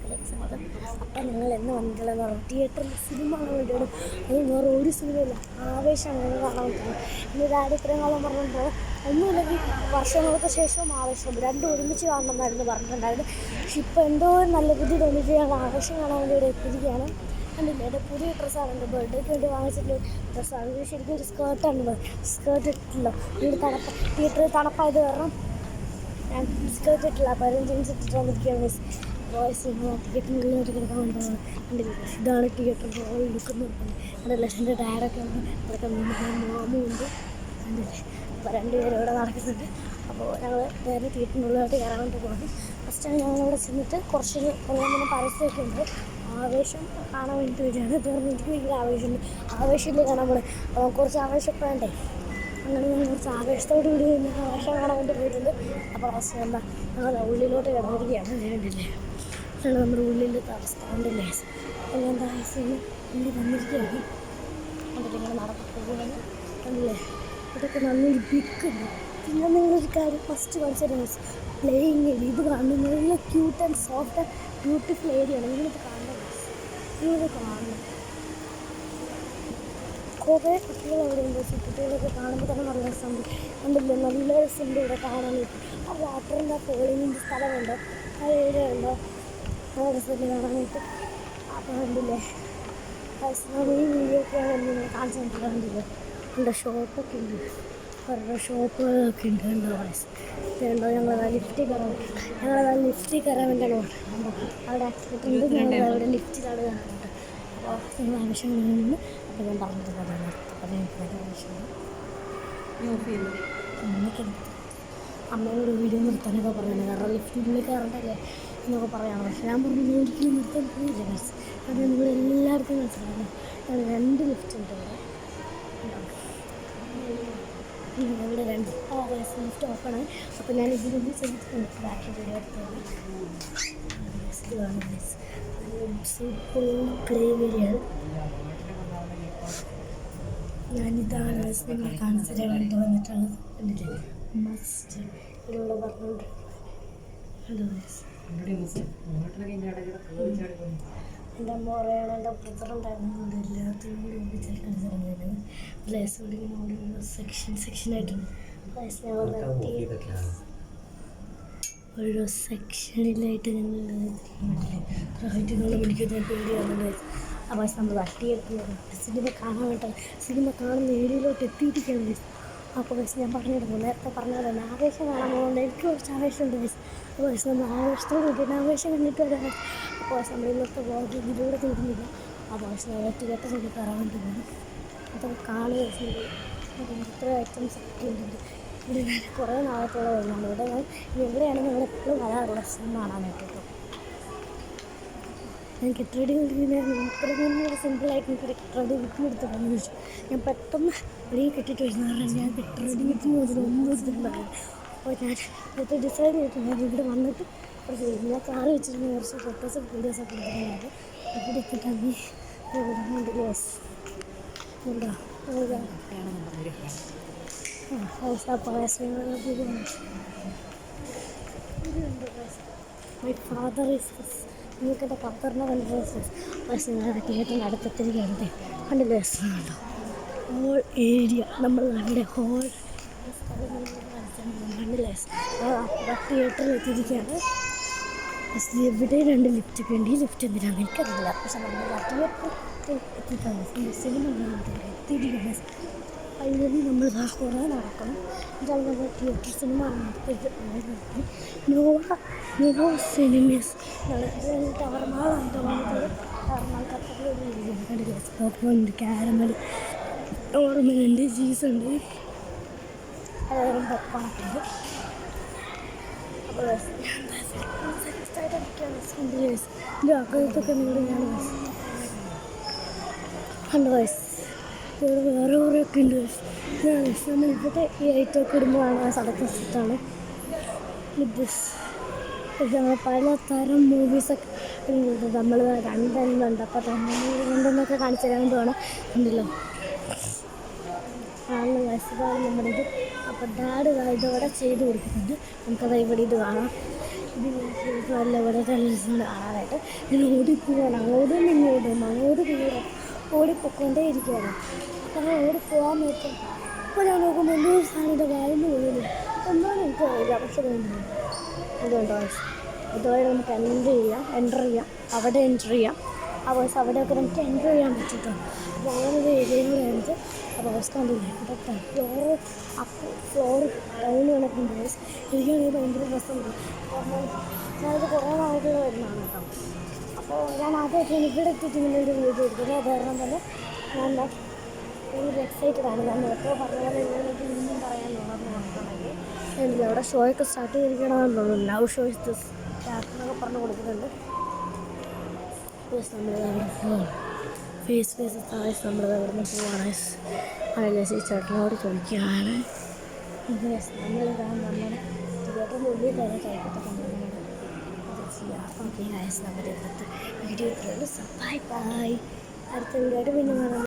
ബ്ലോഗിലേക്ക് സ്വാഗതം. അപ്പം ഞങ്ങൾ എന്ന് വന്നിട്ടുള്ളതെന്ന് പറഞ്ഞാൽ തിയേറ്ററിൽ സിനിമ കാണാൻ വേണ്ടിയാണ്. അത് വേറെ ഒരു സിനിമയില്ല, ആവേശമാണ് ഞങ്ങൾ കാണാൻ പറ്റുന്നത്. ഇന്ന് ഡാഡി ഇത്രയും കാലം പറഞ്ഞപ്പോൾ ഒന്നുമില്ലെങ്കിൽ വർഷങ്ങൾക്ക് ശേഷം ആവേശം രണ്ടും ഒരുമിച്ച് കാണണമെന്നായിരുന്നു പറഞ്ഞിട്ടുണ്ടായിരുന്നു. പക്ഷെ ഇപ്പോൾ എന്തോ നല്ല ബുദ്ധി തോന്നിയിട്ട് ഞങ്ങൾ ആവേശം കാണാൻ വേണ്ടി ഇവിടെ എത്തിയിരിക്കുകയാണ്. കണ്ടില്ലേ, എൻ്റെ പുതിയ ഡ്രസ്സാണ്, എൻ്റെ ബർത്ത്ഡേക്ക് വേണ്ടി വാങ്ങിച്ചിട്ടുള്ള ഡ്രസ്സാണ്. ഇത് ശരിക്കും ഒരു സ്കേർട്ടാണ്, സ്കേർട്ട് ഇട്ടില്ല. ഇവിടെ തിയേറ്ററിൽ തണുപ്പായത് കാരണം ഞാൻ സ്കേർട്ട് ഇട്ടില്ല, പരം ജീൻസ് ഇട്ടിട്ട് വന്നിരിക്കുകയാണ് മിസ്. ബോയ്സ് തിയേറ്ററിനുള്ളിലോട്ട് കിടക്കാൻ വേണ്ടിയാണ്. കണ്ടില്ല, ഇതാണ് തിയേറ്റർ ഹോൾ നിൽക്കുന്നത്. കണ്ടില്ല, എൻ്റെ ഡയറൊക്കെ ഇവിടുത്തെ മാമുണ്ട്. കണ്ടില്ലേ, അപ്പോൾ രണ്ടുപേരും ഇവിടെ നടക്കുന്നുണ്ട്. അപ്പോൾ ഞങ്ങൾ നേരെ തിയേറ്ററിനുള്ളിലോട്ട് കയറാൻ വേണ്ടി പോകുന്നത്. ഫസ്റ്റാണ് ഞങ്ങളിവിടെ ചെന്നിട്ട് കുറേ പരസ്യമൊക്കെ ഉണ്ട്. ആവേശം കാണാൻ വേണ്ടിയിട്ട് വരികയാണ്. ഇതുകൊണ്ട് എനിക്ക് ഭയങ്കര ആവേശമുണ്ട്. ആവേശമില്ല കാണാൻ പോണേ, കുറച്ച് ആവേശമൊക്കെ വേണ്ടേ. അങ്ങനെ ഞാൻ കുറച്ച് ആവേശത്തോടു കൂടി ആവേശം കാണാൻ വേണ്ടി പോയിട്ടുണ്ട്. അപ്പോൾ എന്താ ഞങ്ങൾ ഉള്ളിലോട്ട് കിടന്നിരിക്കുകയാണ്. കണ്ടില്ലേ, ഇതാണ് നമ്മുടെ ഉള്ളിലത്തെ അവസ്ഥ. കണ്ടില്ലേ, അപ്പോൾ ഞാൻ ആവേശത്തിന് ഉള്ളിൽ വന്നിരിക്കുകയാണ്. കണ്ടിട്ട് ഇങ്ങനെ നടക്കാൻ പോകുന്നത്. കണ്ടില്ലേ, ഇതൊക്കെ നല്ലൊരു ബിക്കുണ്ട്. പിന്നെ നിങ്ങളൊരു കാര്യം ഫസ്റ്റ് കാണിച്ചിരുന്നു, പ്ലേയിങ് ഏരിയ. ഇത് കാണുന്നത് നല്ല cute and soft and beautiful ഏരിയയാണ്. നിങ്ങളിത് കാണണം, നിങ്ങളിത് കാണണം. കുറേ കുട്ടികൾ അവിടെ ഉണ്ട്. കുട്ടികളൊക്കെ കാണുമ്പോൾ തന്നെ നല്ല രസമുണ്ട്. കണ്ടില്ലേ, നല്ല രസമുണ്ട് ഇവിടെ കാണാൻ. ആ വാട്ടറിൻ്റെ ഫോളിങ്ങിൻ്റെ സ്ഥലമുണ്ട്, ആ ഏരിയ ഉണ്ടോ, നല്ല രസമുണ്ട് കാണാനായിട്ട്. അപ്പോൾ കണ്ടില്ലേ, ഈ വീഡിയോ ഒക്കെയാണ് നിങ്ങൾ കാണിച്ചു തന്നിട്ട്. കണ്ടില്ലേ, ഉണ്ട് ഷോപ്പൊക്കെ ഉണ്ട്, ഓരോ ഷോപ്പുകളൊക്കെ ഉണ്ട്. ഉണ്ടോ വയസ്സ് ഉണ്ടോ. ഞങ്ങളത് ലിഫ്റ്റിൽ കയറാൻ വേണ്ടിയാണ് അവിടെ ആക്സിഡൻറ്റ് ഉണ്ട്. ഞങ്ങൾ അവിടെ ലിഫ്റ്റിലാണ് കയറുന്നത്. അപ്പോൾ നിങ്ങൾ ആവശ്യമാണ്. അപ്പോൾ ഞാൻ പറഞ്ഞത് അതാണ്. അപ്പോൾ എനിക്ക് ഭയങ്കര ആവശ്യമാണ്. അമ്മയോട് വീഡിയോ നിർത്താനൊക്കെ പറയുന്നത്, കാരണം ലിഫ്റ്റിനുള്ളിൽ കയറണ്ടല്ലേ എന്നൊക്കെ പറയുകയാണ്. പക്ഷേ ഞാൻ പറഞ്ഞു ഒരിക്കലും നിർത്താൻ പോയില്ല ഗൈസ്. കാരണം നിങ്ങൾ എല്ലായിടത്തും മനസ്സിലാക്കണം, രണ്ട് ലിഫ്റ്റ് ഉണ്ട് ഇവിടെ രണ്ട് ലിഫ്റ്റ് ഓപ്പണായി. അപ്പോൾ ഞാൻ ഇതിലൊന്ന് ചെയ്തിട്ടുണ്ട് ബാക്കി വീഡിയോ എടുത്തത്. സൂപ്പർ പ്ലേ ഏരിയയാണ്. ഞാനിതാണ് നിങ്ങൾ കാണിച്ചു തരാൻ വേണ്ടി വന്നിട്ടുള്ളത്. കണ്ടില്ലേ, മസ്റ്റ് ഇതിലൂടെ പറഞ്ഞുകൊണ്ട് എൻ്റെ അമ്മ പറയണം, എൻ്റെ ബ്രദറുണ്ടായിരുന്നുകൊണ്ട് എല്ലാത്തിനും കൂടി ഒപ്പിച്ചായിട്ടാണ് പറഞ്ഞത്. ഗ്ലാസ് കൂടി സെക്ഷനായിട്ടുണ്ട്. ഓരോ സെക്ഷനിലായിട്ട് ഞങ്ങൾ പിടിക്കുന്ന പേടിയാണുണ്ട്. അപ്പോൾ നമ്മൾ തിയേറ്ററിൽ സിനിമ കാണാൻ വേണ്ടി സിനിമ കാണുന്ന ഏരിയയിലോട്ട് എത്തിയിരിക്കുകയാണ്. അപ്പോൾ വയസ്സ് ഞാൻ പറഞ്ഞിരുന്നു, നേരത്തെ പറഞ്ഞത് തന്നെ ആവേശം കാണാൻ പോകുന്നത്. എനിക്ക് കുറച്ച് ആവേശമുണ്ട് വയസ്സ്. അപ്പോൾ വയസ്സ് നമ്മൾ ആവേശത്തോട് കൂട്ടിയിട്ട് ആവേശം കണ്ടിട്ട് വരാൻ. അപ്പോൾ വയസ്സ് നമ്മൾ ഇന്നത്തെ ബോർഡ് ഇതിലൂടെ തീരുന്നില്ല. അപ്പോൾ വയസ്സ് നമ്മൾ തിയേറ്ററിൽ കയറാൻ വേണ്ടി പോകുന്നു. അപ്പോൾ കാണുക ഇത്ര ഐറ്റംസ് ഒക്കെ ഉണ്ട്. ഇവിടെ ഞാൻ കുറേ നാളത്തോളം വരുന്നുണ്ട്. ഇവിടെ ഞാൻ എവിടെയാണെങ്കിൽ ഇവിടെ എപ്പോഴും വരാറുള്ള സിനിമ കാണാനായിട്ട്. ഞാൻ ഗെറ്റ് റെഡി ഇത്രയും സിമ്പിളായിട്ട് എനിക്ക് ഗെറ്റ് റെഡി വിട്ടിനെടുത്ത് പറഞ്ഞു ചോദിച്ചു. ഞാൻ പെട്ടെന്ന് റെഡി കെട്ടിയിട്ട് വരുന്ന കാരണം ഞാൻ ഗെറ്റ് റെഡി വിട്ടിന് ഒന്നും എടുത്തിട്ടുണ്ടായിരുന്നു. അപ്പോൾ ഞാൻ ഇത് ഡിസൈഡ് ചെയ്തിട്ട് ഞാൻ ഇവിടെ വന്നിട്ട് ഞാൻ കാറ് വെച്ചിരുന്ന കുറച്ച് ഫോട്ടോസൊക്കെ വീഡിയോസൊക്കെ എടുത്തിട്ടുണ്ടായിരുന്നു. ഇവിടെ എത്തിയിട്ടാണ് എന്താ മൈ ഫാദർ ഈസ് നിങ്ങൾക്ക് എൻ്റെ പത്തറിനെ കണ്ടിട്ട് പക്ഷേ ഞാൻ തിയേറ്ററിൻ്റെ അടുത്തെത്തിരിക്കുകയാണ്. കണ്ടില്ലേ, രസമുണ്ടോ ഹോൾ ഏരിയ. നമ്മൾ അവിടെ ഹോൾ കണ്ടില്ലേ, തിയേറ്ററിൽ എത്തിയിരിക്കുകയാണ്. ഇവിടെ രണ്ട് ലിഫ്റ്റൊക്കെ ഉണ്ട്. ഈ ലിഫ്റ്റ് എന്തിനാണ് എനിക്കറിയില്ല. പക്ഷെ നമ്മൾ തിയേറ്ററിൽ എത്തിയിട്ടാണ് സിനിമ എത്തിയിരിക്കുകയാണ്. ഫൈനലി നമ്മൾ കുറേ നടക്കണം. ഇതാണ് നമ്മൾ തിയേറ്റർ സിനിമ നോവ സിനിമസ് ടവർമാളാണ് തോന്നുന്നത്. ടവർമാൾ കത്തറിൽ കണ്ടില്ലേ, പോപ്കോൺ, കാരമൽ, ഓർമ്മയുണ്ട്, ചീസുണ്ട്, പോപ്കോണൊക്കെ ഉണ്ട്. അപ്പോൾ ഇതിൻ്റെ അകത്തൊക്കെ നിങ്ങൾ ഞാൻ കണ്ടു വയസ്സ് ഇവിടെ വേറെ കുറേയൊക്കെ ഉണ്ട്. നമ്മൾ ഇവിടെ ഈ ഐറ്റമൊക്കെ ഇടുമ്പോഴാണ് ആ സ്ഥലത്ത് സെറ്റാണ്. നമ്മൾ പലതരം മൂവീസൊക്കെ നമ്മൾ രണ്ടെണ്ണുണ്ട്. അപ്പോൾ രണ്ടെണ്ണമൊക്കെ കാണിച്ചു തരാണ്ടതാണ്. ഉണ്ടല്ലോ കാണുന്ന വയസ്സുകാർ നമ്മുടെ ഇത്. അപ്പോൾ ഡാഡ് ഇതോടെ ചെയ്ത് കൊടുക്കുന്നുണ്ട്. നമുക്കത് ഇവിടെ ഇത് കാണാം. നല്ലപോലെ ടെലിവിഷൻ കാണാനായിട്ട് ഇങ്ങനെ ഓടിപ്പോവാണ്, അങ്ങോട്ടും ഇങ്ങോട്ടും ഓടിപ്പോയിക്കൊണ്ടേ ഇരിക്കുകയാണ്. അപ്പോൾ ഓടിപ്പോകാൻ നോക്കും. അപ്പോൾ ഞാൻ നോക്കുമ്പോൾ എന്തോ സാധനത്തിൻ്റെ വായിന്ന് വീഴുന്നു. ഒന്നാലും എനിക്ക് അറിയില്ല, പക്ഷെ വേണ്ടു അതുകൊണ്ടോ ഇതുവരെ നമുക്ക് എൻ്റർ ചെയ്യാം, അവിടെ എൻ്റർ ചെയ്യാം. ആ ബസ് അവിടെയൊക്കെ നമുക്ക് എൻ്റർ ചെയ്യാൻ പറ്റിയിട്ടുണ്ട്. അപ്പോൾ അങ്ങനൊരു ഏരിയയിലൂടെയാണിത്. അപ്പോൾ ബസ് കണ്ടില്ലേ, ഇവിടെ ഫ്ലോർ ടൗൺ കണക്കുണ്ട് ബസ്. എനിക്കാണെങ്കിൽ ഭയങ്കര രസമുണ്ട്. കാരണം ഞാനിത് കുറേ നാളുകൾ വരുന്നതാണ് കേട്ടോ. അപ്പോൾ ഞാൻ ആദ്യമായിട്ടാണ് ഇവിടെ എത്തിയിട്ട് ഇങ്ങനെ ഒരു വീഡിയോ എടുക്കുന്നത്. അത് കാരണം തന്നെ ഞാൻ ഭയങ്കര എക്സൈറ്റഡ് ആണ്. ഞാൻ നേരത്തെ പറഞ്ഞ പോലെ എനിക്ക് ഇന്നും പറയാനുള്ളതെന്ന് പറഞ്ഞിട്ടുണ്ടെങ്കിൽ എനിക്ക് അവിടെ ഷോയൊക്കെ സ്റ്റാർട്ട് ചെയ്തിരിക്കണമെന്ന് തോന്നുന്നു. ലവ് ഷോ ഇസ് ദിസ് സ്റ്റാർട്ടെന്നൊക്കെ പറഞ്ഞ് കൊടുക്കുന്നുണ്ട്. ഫേസ് നമ്മളിത് അവിടെ നിന്ന് പോവാണ്. അതിലെ ചേട്ടനോട് ചോദിക്കുകയാണ്. നമ്മളിതാണ് നമ്മുടെ തിയേറ്ററിൻ്റെ ഉള്ളിൽ തന്നെ കഴിക്കട്ടെ നമ്മളോട് ചെയ്യാം. ഓക്കെ ഗൈസ്, നമ്മുടെ ഇന്നത്തെ വീഡിയോ ഇത്രയുള്ളൂ. Bye bye. അടുത്ത വീഡിയോ ആയിട്ട് പിന്നെ കാണാം.